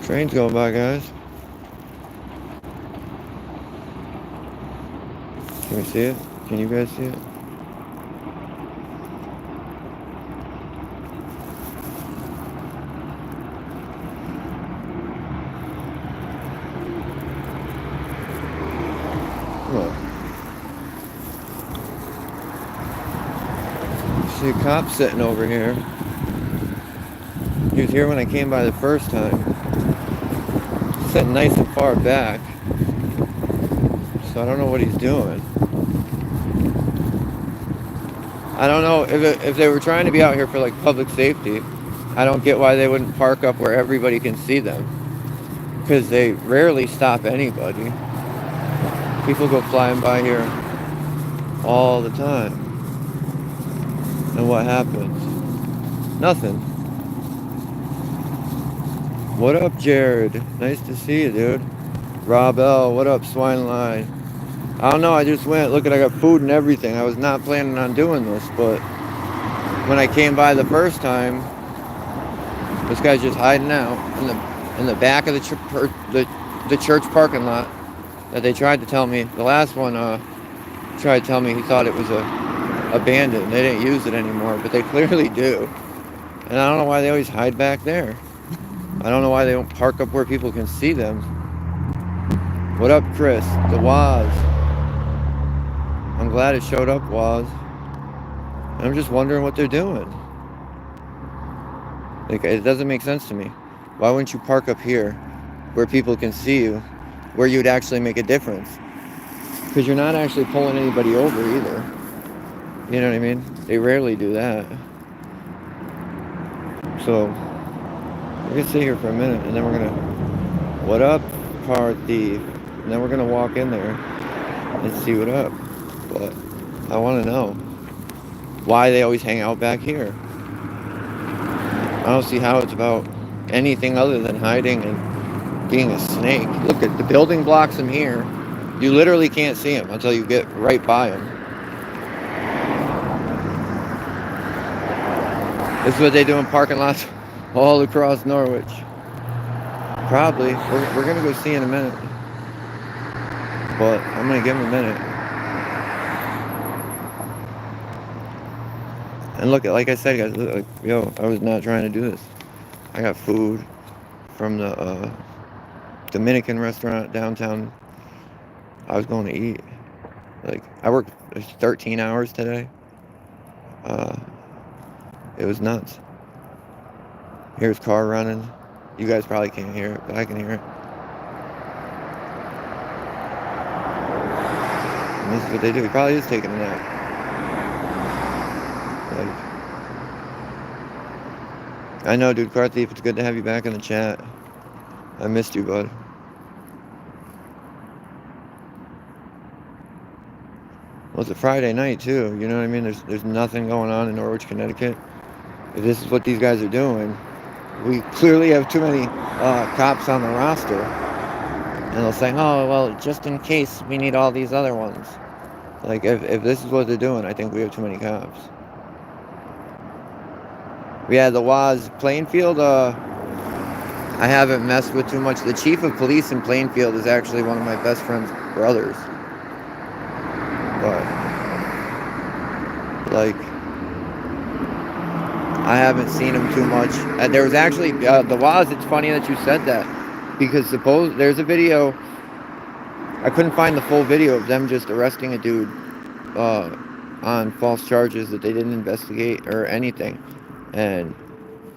Train's going by, guys. Can we see it? Can you guys see it? Look. See a cop sitting over here. He was here when I came by the first time. Sitting nice and far back. So I don't know what he's doing. I don't know if they were trying to be out here for like public safety. I don't get why they wouldn't park up where everybody can see them. Because they rarely stop anybody. People go flying by here all the time. And what happens? Nothing. What up, Jared? Nice to see you, dude. Rob L, what up, Swine Line? I don't know, I just went, look, I got food and everything. I was not planning on doing this, but when I came by the first time, this guy's just hiding out in the back of the church parking lot that they tried to tell me. The last one tried to tell me he thought it was abandoned. They didn't use it anymore, but they clearly do. And I don't know why they always hide back there. I don't know why they don't park up where people can see them. What up, Chris? The Waz. I'm glad it showed up, Waz. And I'm just wondering what they're doing. Like, it doesn't make sense to me. Why wouldn't you park up here where people can see you, where you'd actually make a difference? Because you're not actually pulling anybody over either. You know what I mean? They rarely do that. So, we're going to sit here for a minute, and then we're going to... What up, car thief? And then we're going to walk in there and see what up. But I want to know why they always hang out back here. I don't see how it's about anything other than hiding and being a snake. Look at the building blocks from here. You literally can't see them until you get right by them. This is what they do in parking lots all across Norwich. Probably. We're going to go see in a minute. But I'm going to give them a minute. And look, like I said, guys, look, yo, I was not trying to do this. I got food from the Dominican restaurant downtown. I was going to eat. Like, I worked 13 hours today. It was nuts. Here's car running. You guys probably can't hear it, but I can hear it. And this is what they do. He probably is taking a nap. Like, I know, dude, car thief, it's good to have you back in the chat. I missed you, bud. Well, it's a Friday night, too. You know what I mean? There's nothing going on in Norwich, Connecticut. If this is what these guys are doing, we clearly have too many cops on the roster. And they'll say, oh, well, just in case we need all these other ones. Like, if this is what they're doing, I think we have too many cops. Yeah, the Waz Plainfield, I haven't messed with too much. The chief of police in Plainfield is actually one of my best friend's brothers. But, like, I haven't seen him too much. There was actually, the Waz, it's funny that you said that. Because there's a video, I couldn't find the full video of them just arresting a dude on false charges that they didn't investigate or anything. And,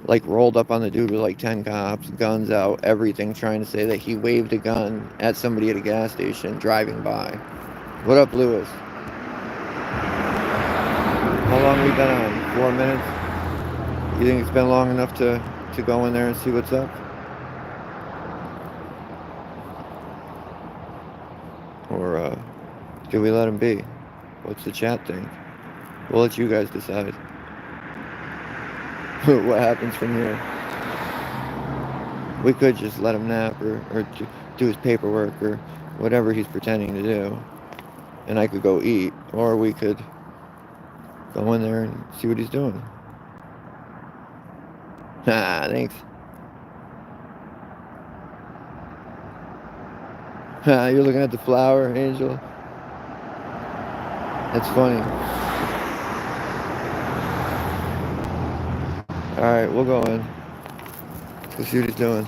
like, rolled up on the dude with, like, 10 cops, guns out, everything, trying to say that he waved a gun at somebody at a gas station driving by. What up, Lewis? How long have we been on? 4 minutes? You think it's been long enough to go in there and see what's up? Or, should we let him be? What's the chat think? We'll let you guys decide. What happens from here? We could just let him nap or do his paperwork or whatever he's pretending to do. And I could go eat. Or we could go in there and see what he's doing. Ah, thanks. You're looking at the flower, Angel. That's funny. Alright, we'll go in. Let's go see what he's doing.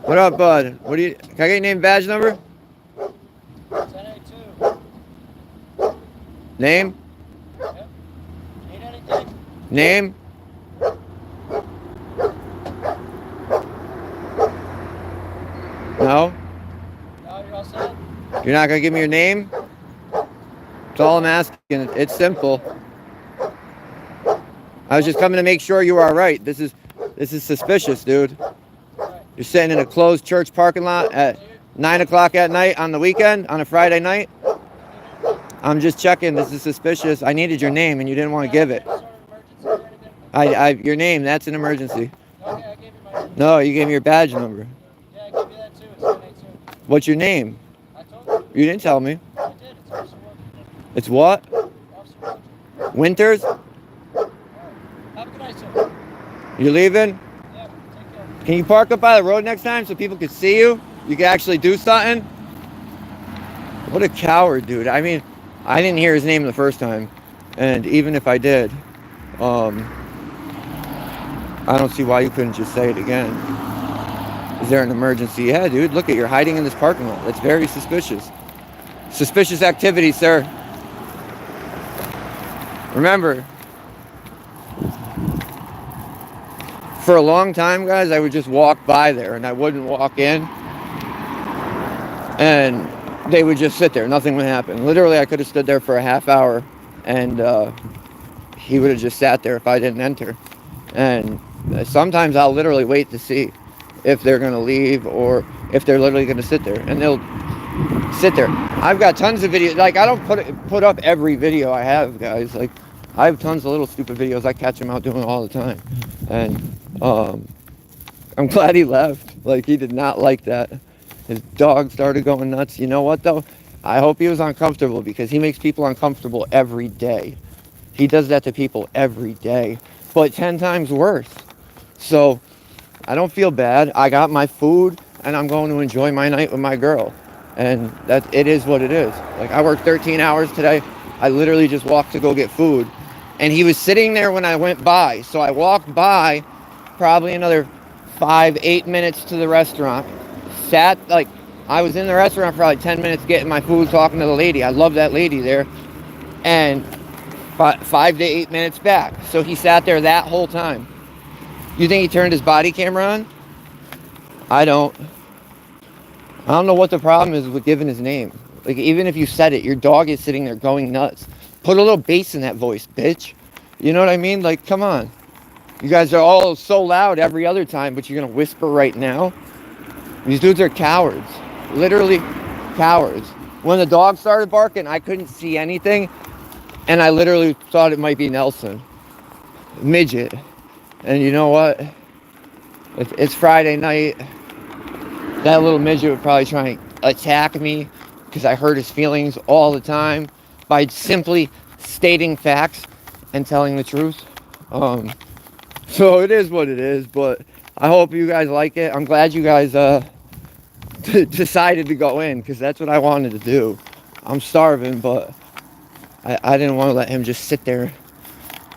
What up, bud? What do you? Can I get your name, badge number? 1082. Name? Yep. Need anything? Name? No? No, you're all set? You're not gonna give me your name? That's all I'm asking. It's simple. I was just coming to make sure you are all right. This is suspicious, dude. You're sitting in a closed church parking lot at 9 o'clock at night on the weekend, on a Friday night. I'm just checking. This is suspicious. I needed your name and you didn't want to give it. Your name, that's an emergency. Okay, I gave you my name. No, you gave me your badge number. Yeah, I gave you that too. It's 1082. What's your name? I told you. You didn't tell me. I did. It's Officer Wilson. It's what? Officer Wilson. Winters? Have a good night, sir. You leaving? Yeah, take care. Can you park up by the road next time so people can see you? You can actually do something? What a coward, dude. I mean, I didn't hear his name the first time. And even if I did, I don't see why you couldn't just say it again. Is there an emergency? Yeah, dude, look at, you're hiding in this parking lot. That's very suspicious. Suspicious activity, sir. Remember, for a long time, guys, I would just walk by there and I wouldn't walk in. And they would just sit there. Nothing would happen. Literally, I could have stood there for a half hour and he would have just sat there if I didn't enter. And sometimes I'll literally wait to see if they're going to leave or if they're literally going to sit there. And they'll sit there. I've got tons of videos. Like, I don't put up every video I have, guys. Like, I have tons of little stupid videos. I catch him out doing it all the time. And I'm glad he left. Like, he did not like that. His dog started going nuts. You know what, though? I hope he was uncomfortable because he makes people uncomfortable every day. He does that to people every day, but 10 times worse. So I don't feel bad. I got my food and I'm going to enjoy my night with my girl. And it is what it is. Like, I worked 13 hours today. I literally just walked to go get food. And he was sitting there when I went by. So I walked by probably another 5-8 minutes to the restaurant. Sat, like, I was in the restaurant for like 10 minutes getting my food, talking to the lady. I love that lady there. And 5 to 8 minutes back. So he sat there that whole time. You think he turned his body camera on? I don't know what the problem is with giving his name. Like, even if you said it, your dog is sitting there going nuts. Put a little bass in that voice, bitch. You know what I mean? Like, come on. You guys are all so loud every other time, but you're going to whisper right now? These dudes are cowards. Literally cowards. When the dog started barking, I couldn't see anything. And I literally thought it might be Nelson. Midget. And you know what? It's Friday night. That little midget would probably try and attack me because I hurt his feelings all the time by simply stating facts and telling the truth. So it is what it is, but I hope you guys like it. I'm glad you guys decided to go in because that's what I wanted to do. I'm starving, but I didn't want to let him just sit there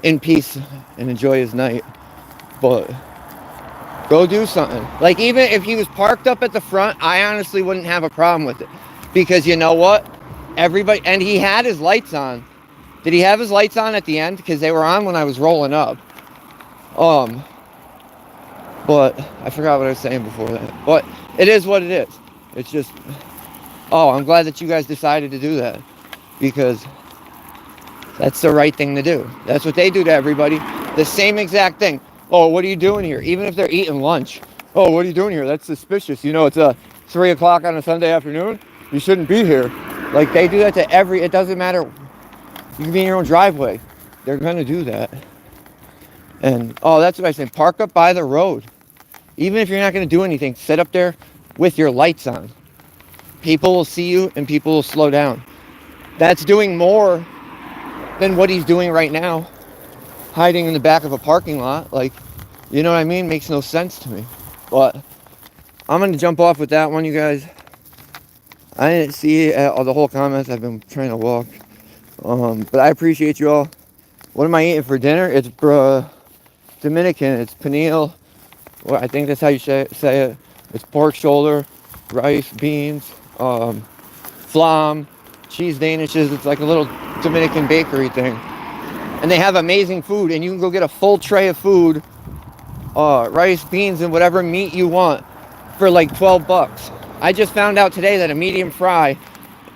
in peace and enjoy his night. But go do something. Like, even if he was parked up at the front, I honestly wouldn't have a problem with it. Because you know what? Everybody, and he had his lights on. Did he have his lights on at the end? Because they were on when I was rolling up. But I forgot what I was saying before that. But it is what it is. It's just, I'm glad that you guys decided to do that. Because that's the right thing to do. That's what they do to everybody. The same exact thing. Oh, what are you doing here? Even if they're eating lunch. Oh, what are you doing here? That's suspicious. You know, it's 3 o'clock on a Sunday afternoon. You shouldn't be here. Like, they do that to it doesn't matter. You can be in your own driveway. They're going to do that. And, that's what I said. Park up by the road. Even if you're not going to do anything, sit up there with your lights on. People will see you and people will slow down. That's doing more than what he's doing right now, hiding in the back of a parking lot. Like, you know what I mean? Makes no sense to me. But I'm going to jump off with that one, you guys. I didn't see all the whole comments. I've been trying to walk. But I appreciate you all. What am I eating for dinner? It's Dominican. It's pineal. Well, I think that's how you say it. It's pork shoulder, rice, beans, flam, cheese danishes. It's like a little Dominican bakery thing. And they have amazing food. And you can go get a full tray of food, rice, beans, and whatever meat you want for like 12 bucks. I just found out today that a medium fry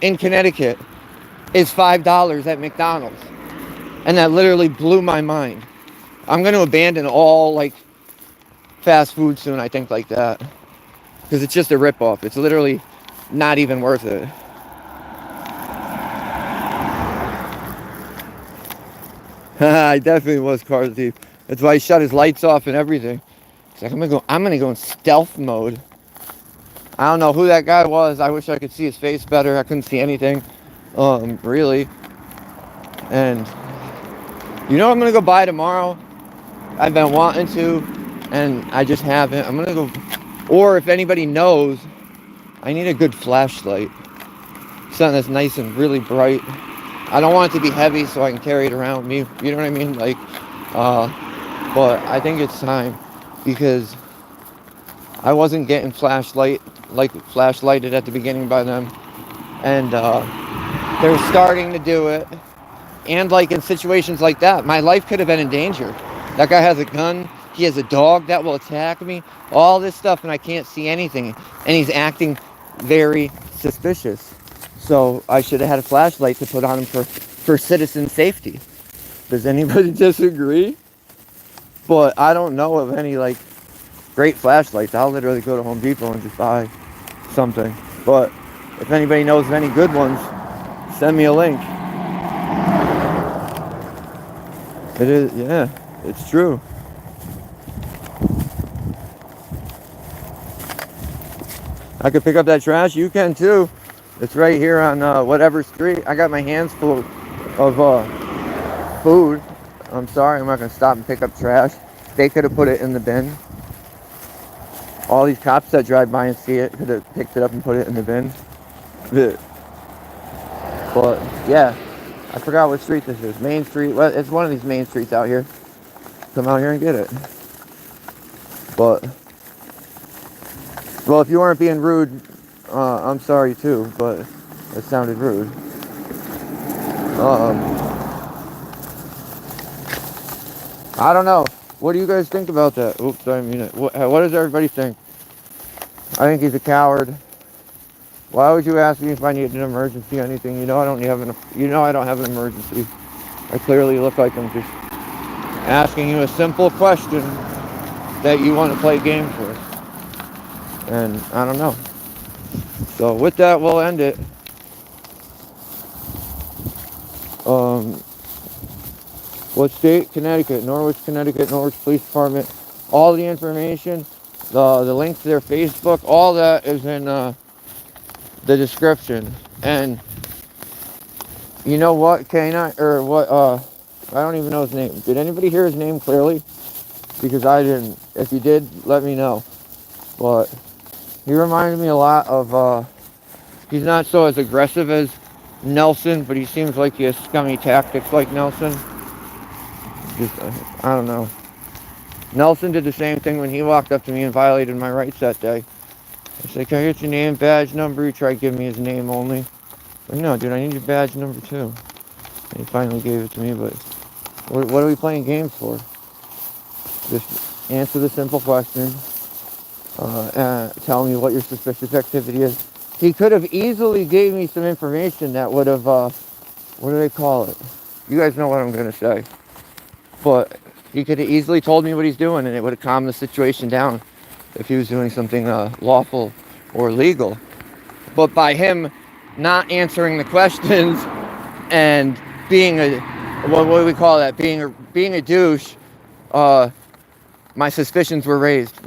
in Connecticut is $5 at McDonald's. And that literally blew my mind. I'm going to abandon all like fast food soon, I think, like that. Because it's just a ripoff. It's literally not even worth it. I definitely was car thief. That's why he shut his lights off and everything. He's like, I'm gonna go in stealth mode. I don't know who that guy was. I wish I could see his face better. I couldn't see anything, really. And you know what I'm gonna go buy tomorrow? I've been wanting to, and I just haven't. I'm gonna go, or if anybody knows, I need a good flashlight. Something that's nice and really bright. I don't want it to be heavy so I can carry it around me. You know what I mean? Like, but I think it's time, because I wasn't getting flashlighted at the beginning by them, and they're starting to do it. And like in situations like that, my life could have been in danger. That guy has a gun. He has a dog that will attack me. All this stuff, and I can't see anything. And he's acting very suspicious. So I should have had a flashlight to put on him for citizen safety. Does anybody disagree? But I don't know of any like great flashlights. I'll literally go to Home Depot and just buy something. But if anybody knows of any good ones, send me a link. It is, yeah, it's true. I could pick up that trash. You can too. It's right here on whatever street. I got my hands full of food. I'm sorry, I'm not going to stop and pick up trash. They could have put it in the bin. All these cops that drive by and see it could have picked it up and put it in the bin. But yeah, I forgot what street this is. Main Street. Well, it's one of these main streets out here. Come out here and get it. But, well, if you weren't being rude, I'm sorry too, but it sounded rude. I don't know. What do you guys think about that? Oops, I mean it. What does everybody think? I think he's a coward. Why would you ask me if I need an emergency or anything? You know I don't have an emergency. I clearly look like I'm just asking you a simple question that you want to play games with. And I don't know. So with that, we'll end it. What state? Connecticut. Norwich, Connecticut. Norwich Police Department. All the information, the link to their Facebook, all that is in the description. And you know what? I don't even know his name. Did anybody hear his name clearly? Because I didn't. If you did, let me know. But he reminded me a lot of, he's not so as aggressive as Nelson, but he seems like he has scummy tactics like Nelson. I don't know. Nelson did the same thing when he walked up to me and violated my rights that day. I said, can I get your name, badge number? He tried to give me his name only. But no, dude, I need your badge number too. And he finally gave it to me, but what are we playing games for? Just answer the simple question. Tell me what your suspicious activity is. He could have easily gave me some information that would have, what do they call it? You guys know what I'm going to say. But he could have easily told me what he's doing, and it would have calmed the situation down if he was doing something lawful or legal. But by him not answering the questions and being what do we call that? Being a douche, my suspicions were raised.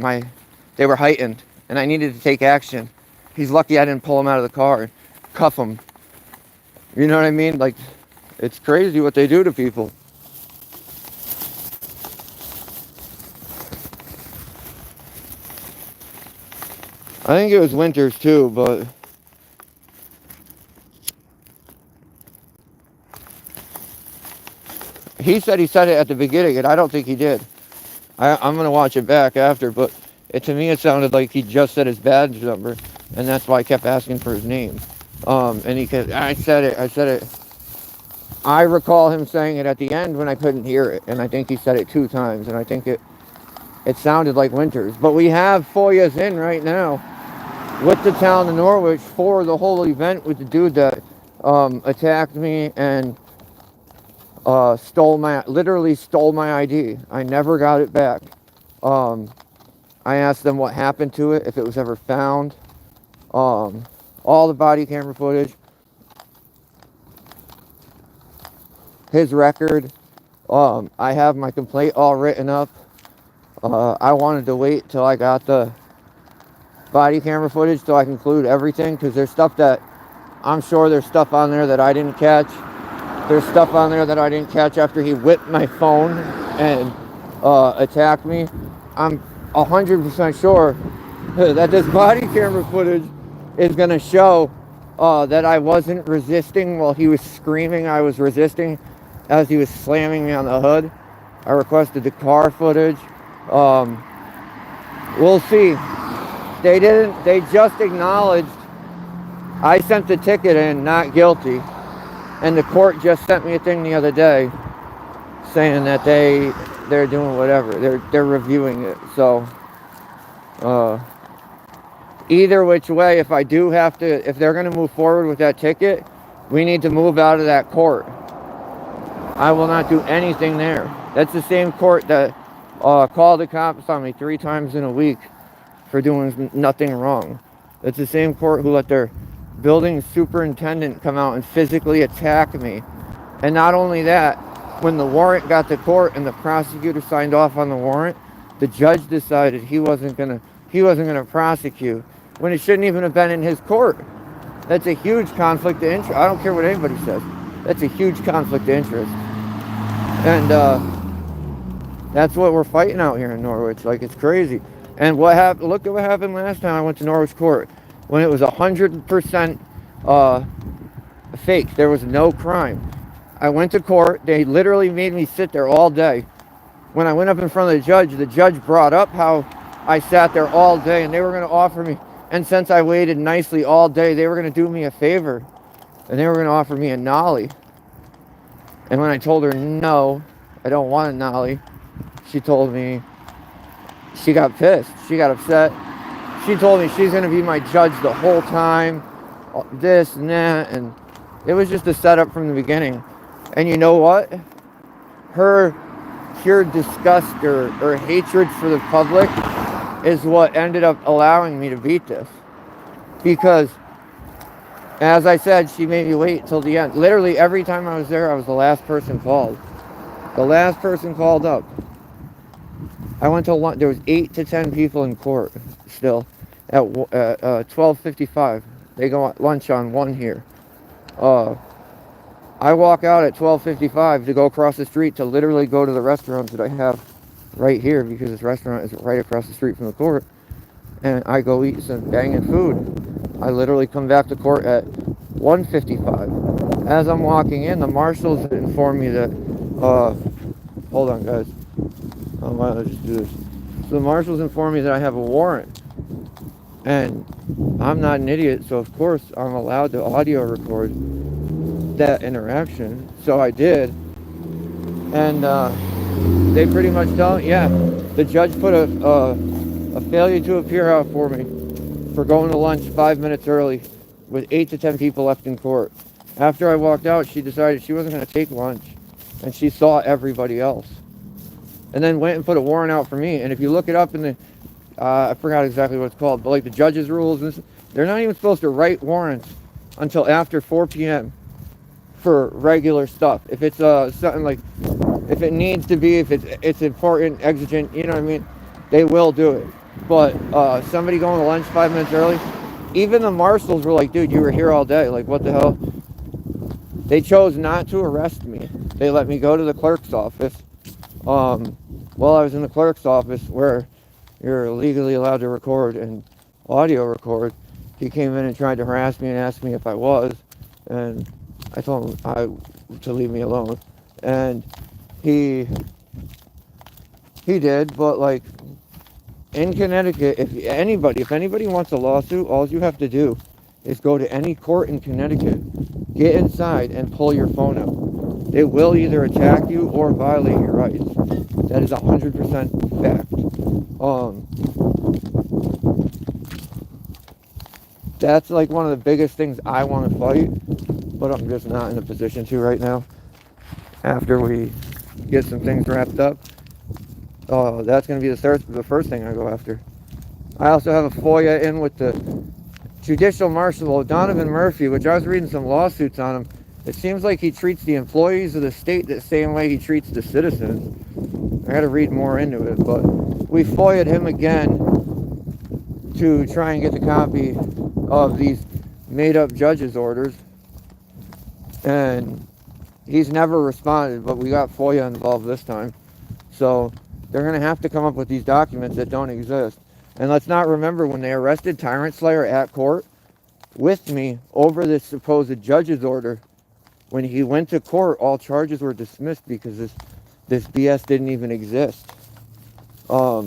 They were heightened, and I needed to take action. He's lucky I didn't pull him out of the car and cuff him. You know what I mean? Like, it's crazy what they do to people. I think it was Winters too, but he said it at the beginning, and I don't think he did. I'm going to watch it back after, but to me it sounded like he just said his badge number, and that's why I kept asking for his name. And I said it. I recall him saying it at the end when I couldn't hear it, and I think he said it 2 times, and I think it sounded like Winters. But we have FOIAs in right now with the town of Norwich for the whole event with the dude that attacked me and literally stole my ID. I never got it back. I asked them what happened to it, if it was ever found. All the body camera footage, his record. I have my complaint all written up. I wanted to wait till I got the body camera footage so I can include everything, because there's stuff that I'm sure there's stuff on there that I didn't catch. There's stuff on there that I didn't catch after he whipped my phone and attacked me. I'm 100% sure that this body camera footage is going to show that I wasn't resisting while he was screaming I was resisting as he was slamming me on the hood. I requested the car footage. We'll see. They just acknowledged I sent the ticket in, not guilty. And the court just sent me a thing the other day saying that they're doing whatever. They're reviewing it. So either which way, if they're going to move forward with that ticket, we need to move out of that court. I will not do anything there. That's the same court that called the cops on me 3 times in a week for doing nothing wrong. It's the same court who let their building superintendent come out and physically attack me. And not only that, when the warrant got to court and the prosecutor signed off on the warrant, the judge decided he wasn't gonna prosecute when it shouldn't even have been in his court. That's a huge conflict of interest. I don't care what anybody says. That's a huge conflict of interest. And that's what we're fighting out here in Norwich. Like, it's crazy. And what happened? Look at what happened last time I went to Norwich Court, when it was 100% fake. There was no crime. I went to court. They literally made me sit there all day. When I went up in front of the judge brought up how I sat there all day, and they were going to offer me, and since I waited nicely all day, they were going to do me a favor, and they were going to offer me a nollie. And when I told her no, I don't want a nollie, she told me, she got pissed. She got upset. She told me she's going to be my judge the whole time, this and that, and it was just a setup from the beginning. And you know what? Her pure disgust or hatred for the public is what ended up allowing me to beat this. Because, as I said, she made me wait till the end. Literally every time I was there, I was the last person called. The last person called up. I went to lunch. There was 8 to 10 people in court still at 12:55. They go at lunch on 1 here. I walk out at 12:55 to go across the street to literally go to the restaurant that I have right here, because this restaurant is right across the street from the court. And I go eat some banging food. I literally come back to court at 1:55. As I'm walking in, the marshals inform me that, hold on guys. Why don't I just do this? So the marshals inform me that I have a warrant. And I'm not an idiot, so of course I'm allowed to audio record that interaction. So I did. And they pretty much the judge put a failure to appear out for me for going to lunch 5 minutes early with 8 to 10 people left in court. After I walked out, she decided she wasn't going to take lunch, and she saw everybody else. And then went and put a warrant out for me. And if you look it up in the, I forgot exactly what it's called, but like the judge's rules, they're not even supposed to write warrants until after 4 p.m. for regular stuff. If it's something like, if it needs to be, if it's important, exigent, you know what I mean, they will do it. But somebody going to lunch 5 minutes early, even the marshals were like, dude, you were here all day. Like, what the hell? They chose not to arrest me. They let me go to the clerk's office. While I was in the clerk's office, where you're legally allowed to record and audio record, he came in and tried to harass me and asked me if I was, and I told him to leave me alone. And he did, but like in Connecticut, if anybody wants a lawsuit, all you have to do is go to any court in Connecticut, get inside, and pull your phone out. They will either attack you or violate your rights. That is 100% fact. That's like one of the biggest things I want to fight, but I'm just not in a position to right now. After we get some things wrapped up, that's going to be the first thing I go after. I also have a FOIA in with the Judicial Marshal Donovan Murphy, which I was reading some lawsuits on him. It seems like he treats the employees of the state the same way he treats the citizens. I got to read more into it, but we FOIA'd him again to try and get the copy of these made-up judge's orders, and he's never responded, but we got FOIA involved this time. So they're going to have to come up with these documents that don't exist. And let's not remember when they arrested Tyrant Slayer at court with me over this supposed judge's order. When he went to court, all charges were dismissed because this BS didn't even exist. All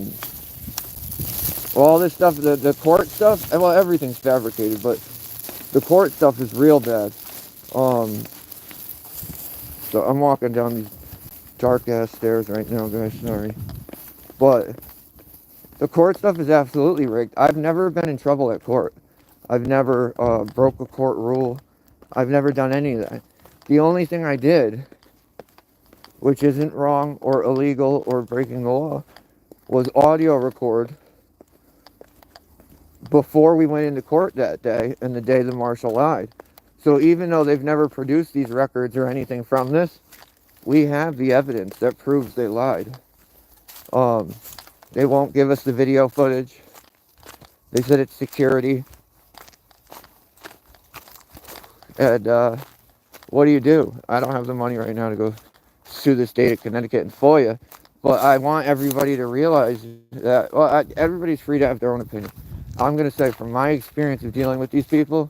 this stuff, the court stuff, well, everything's fabricated, but the court stuff is real bad. So I'm walking down these dark ass stairs right now, guys, sorry. But the court stuff is absolutely rigged. I've never been in trouble at court. I've never broke a court rule. I've never done any of that. The only thing I did, which isn't wrong or illegal or breaking the law, was audio record before we went into court that day and the day the marshal lied. So even though they've never produced these records or anything from this, we have the evidence that proves they lied. They won't give us the video footage. They said it's security. And what do? I don't have the money right now to go sue the state of Connecticut and FOIA, but I want everybody to realize that, well, everybody's free to have their own opinion. I'm going to say from my experience of dealing with these people,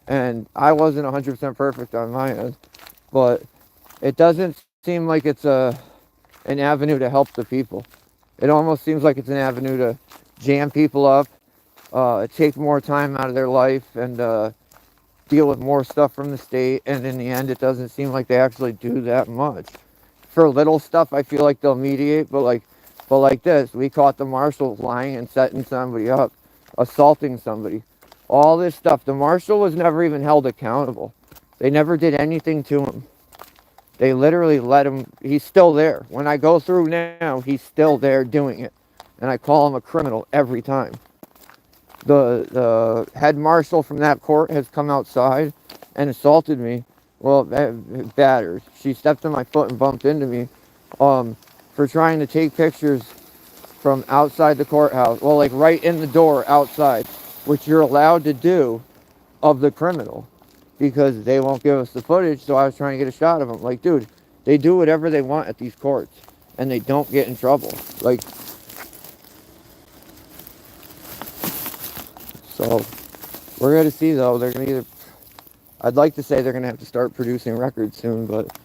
and I wasn't 100% perfect on my end, but it doesn't seem like it's an avenue to help the people. It almost seems like it's an avenue to jam people up, take more time out of their life, and deal with more stuff from the state. And in the end, it doesn't seem like they actually do that much. For little stuff, I feel like they'll mediate, but like this, we caught the marshals lying and setting somebody up, assaulting somebody. All this stuff, the marshal was never even held accountable. They never did anything to him. They literally let him, he's still there. When I go through now, he's still there doing it. And I call him a criminal every time. The head marshal from that court has come outside and assaulted me. Well, battered. She stepped on my foot and bumped into me for trying to take pictures from outside the courthouse. Well, like right in the door outside, which you're allowed to do of the criminal, because they won't give us the footage. So I was trying to get a shot of them. Like, dude, they do whatever they want at these courts and they don't get in trouble. Like, so we're going to see, though. They're going to either, I'd like to say they're going to have to start producing records soon, but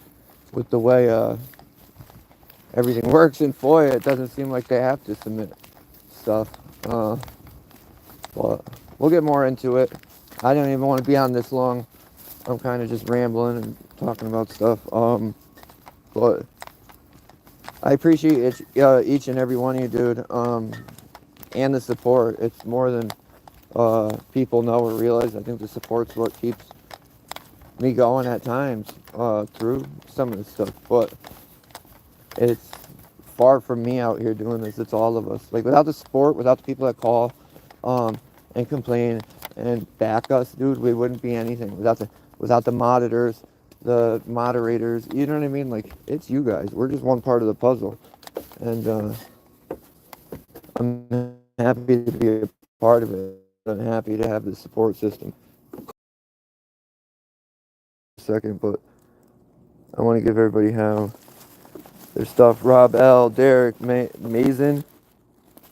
with the way everything works in FOIA, it doesn't seem like they have to submit stuff. But we'll get more into it. I don't even want to be on this long. I'm kind of just rambling and talking about stuff. But I appreciate each and every one of you, dude. And the support. It's more than people know or realize. I think the support's what keeps me going at times through some of this stuff. But it's far from me out here doing this. It's all of us. Like, without the support, without the people that call and complain and back us, dude, we wouldn't be anything. Without the monitors, the moderators, you know what I mean? Like, it's you guys. We're just one part of the puzzle. And I'm happy to be a part of it. I'm happy to have the support system. Second, but I want to give everybody how their stuff. Rob L, Derek, Mason.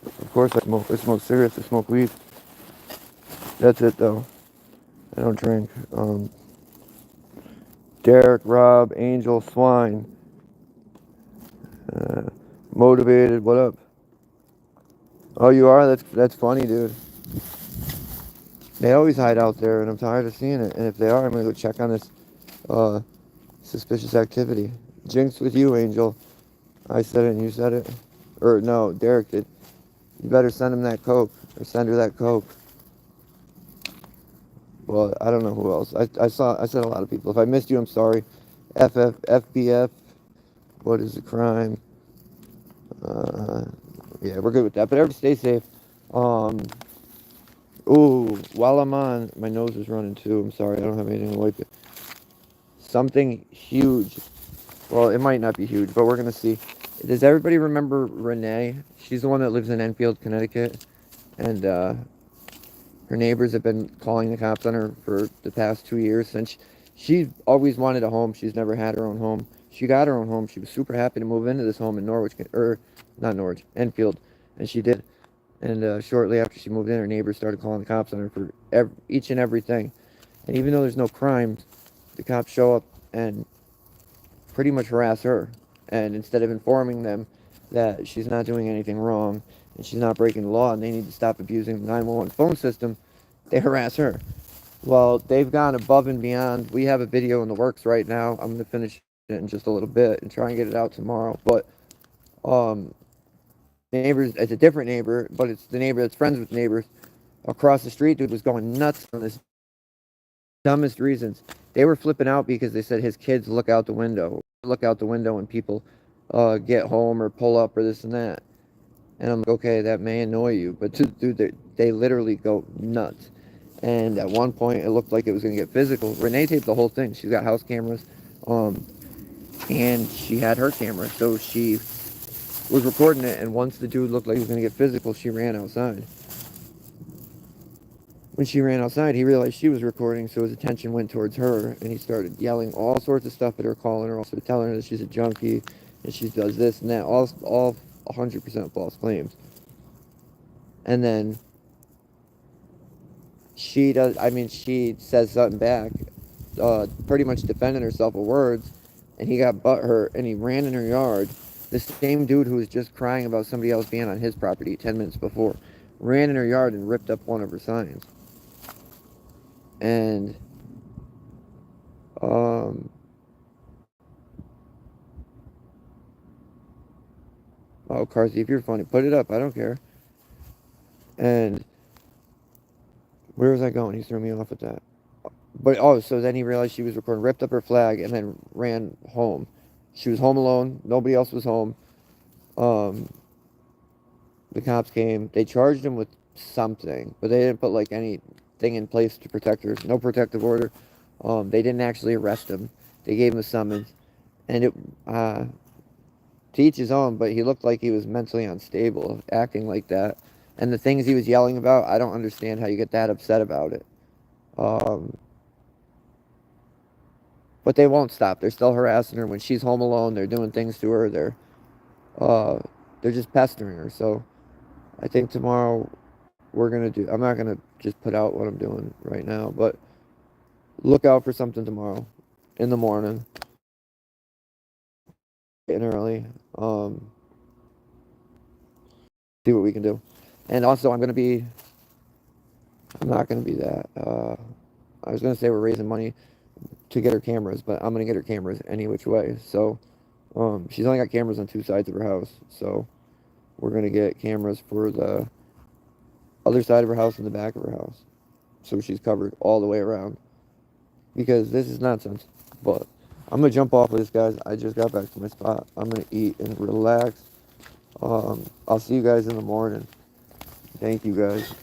Of course, I smoke cigarettes. I smoke weed. That's it though. I don't drink. Derek, Rob, Angel, Swine, Motivated. What up? Oh, you are? That's funny, dude. They always hide out there, and I'm tired of seeing it. And if they are, I'm gonna go check on this suspicious activity. Jinx with you, Angel. I said it and you said it. Or no, Derek did. You better send him that coke, or send her that coke. Well, I don't know who else. I said a lot of people. If I missed you, I'm sorry. FBF. What is the crime? Yeah, we're good with that. But everybody stay safe. Ooh, while I'm on, my nose is running too. I'm sorry, I don't have anything to wipe it. Something huge. Well, it might not be huge, but we're gonna see. Does everybody remember Renee? She's the one that lives in Enfield, Connecticut, and her neighbors have been calling the cops on her for the past 2 years since she always wanted a home. She's never had her own home. She got her own home. She was super happy to move into this home in Norwich, or not Norwich, Enfield, and she did. And shortly after she moved in, her neighbors started calling the cops on her for each and everything. And even though there's no crimes, the cops show up and pretty much harass her. And instead of informing them that she's not doing anything wrong and she's not breaking the law and they need to stop abusing the 911 phone system, they harass her. Well, they've gone above and beyond. We have a video in the works right now. I'm going to finish it in just a little bit and try and get it out tomorrow. But neighbors, it's a different neighbor, but it's the neighbor that's friends with neighbors across the street. Dude was going nuts on this dumbest reasons. They were flipping out because they said his kids look out the window when people get home or pull up or this and that. And I'm like, okay, that may annoy you, but dude, they literally go nuts. And at one point, it looked like it was going to get physical. Renee taped the whole thing. She's got house cameras, and she had her camera, so she was recording it. And once the dude looked like he was going to get physical, she ran outside. When she ran outside, he realized she was recording, so his attention went towards her, and he started yelling all sorts of stuff at her, calling her, also telling her that she's a junkie, and she does this and that, all 100% false claims. And then she says something back, pretty much defending herself with words, and he got butthurt, and he ran in her yard. The same dude who was just crying about somebody else being on his property 10 minutes before ran in her yard and ripped up one of her signs. And oh, Carsey, if you're funny, put it up. I don't care. And where was I going? He threw me off with that. But so then he realized she was recording, ripped up her flag, and then ran home. She was home alone. Nobody else was home. The cops came. They charged him with something, but they didn't put like anything in place to protect her. No protective order. They didn't actually arrest him. They gave him a summons, and it to each his own. But he looked like he was mentally unstable, acting like that. And the things he was yelling about, I don't understand how you get that upset about it. But they won't stop. They're still harassing her when she's home alone. They're doing things to her. They're just pestering her. So I think tomorrow I'm not gonna just put out what I'm doing right now, but look out for something tomorrow in the morning and early. See what we can do. And also I'm not gonna be that. I was gonna say we're raising money to get her cameras, but I'm gonna get her cameras any which way. So she's only got cameras on two sides of her house, so we're gonna get cameras for the other side of her house and the back of her house, so she's covered all the way around, because this is nonsense. But I'm gonna jump off of this, guys. I just got back to my spot. I'm gonna eat and relax. I'll see you guys in the morning. Thank you, guys.